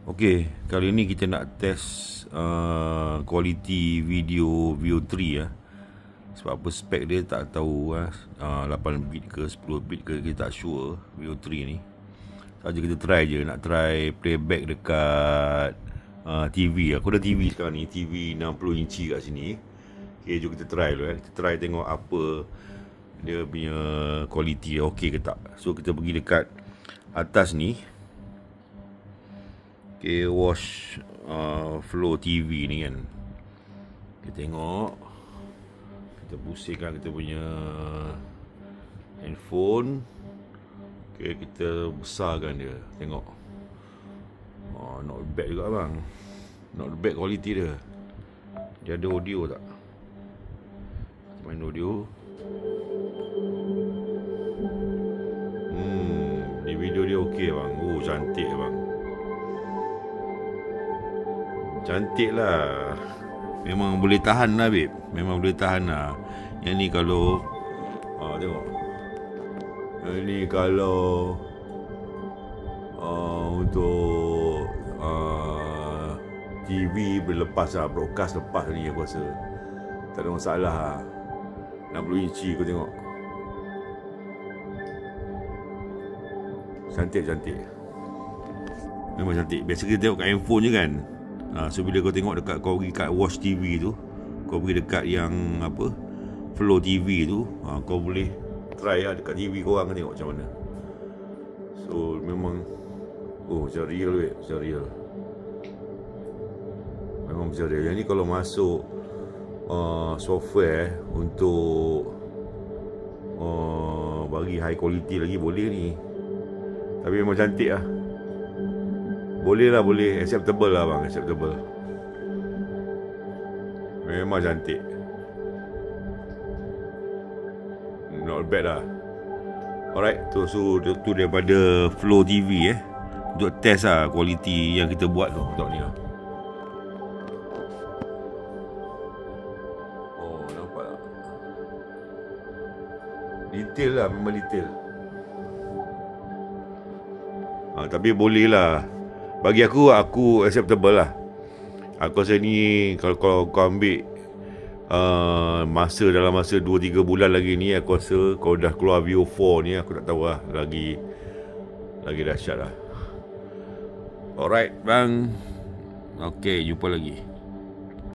Okey, kali ni kita nak test kualiti video Veo 3 ya. Sebab apa spek dia tak tahu 8 bit ke 10 bit ke, kita tak sure Veo 3 ni. Saja kita try je, nak try playback dekat TV. Aku ada TV sekarang ni, TV 60 inci kat sini. Okey, jom kita try dulu Kita try tengok apa dia punya kualiti dia okey ke tak. So kita pergi dekat atas ni. Okay, watch Flow TV ni kan. Kita tengok, kita pusingkan kita punya handphone. Okay, kita besarkan dia. Tengok, not bad juga bang. Not bad quality dia. Dia ada audio tak? Main audio. Di video dia okey bang. Oh, cantik bang. Cantik lah. Memang boleh tahan lah babe. Memang boleh tahan lah. Yang ni kalau tengok. Yang ni kalau untuk TV boleh lepas lah. Broadcast lepas ni aku rasa. Tak ada masalah lah. 60 inci kau tengok. Cantik. Memang cantik. Biasa kita tengok kat handphone je kan. So bila kau tengok dekat, kau pergi kat Watch TV tu, kau pergi dekat yang apa, Flow TV tu, kau boleh try lah dekat TV korang, tengok macam mana. So memang macam real weh, macam real. Memang macam real. Yang ni kalau masuk software untuk bagi high quality lagi boleh ni. Tapi memang cantik lah. Boleh lah, boleh. Acceptable lah bang, acceptable. Memang cantik. Not bad lah. Alright, tu daripada Flow TV untuk test lah kualiti yang kita buat tu. Tengok ni lah. Oh, nampak tak? Detail lah, memang detail. Tapi boleh lah. Bagi aku acceptable lah. Aku rasa ni kalau kau ambil dalam masa 2-3 bulan lagi ni, aku rasa kau dah keluar Veo 4 ni, aku tak tahu lah, lagi dahsyat lah. Alright bang. Okay, jumpa lagi.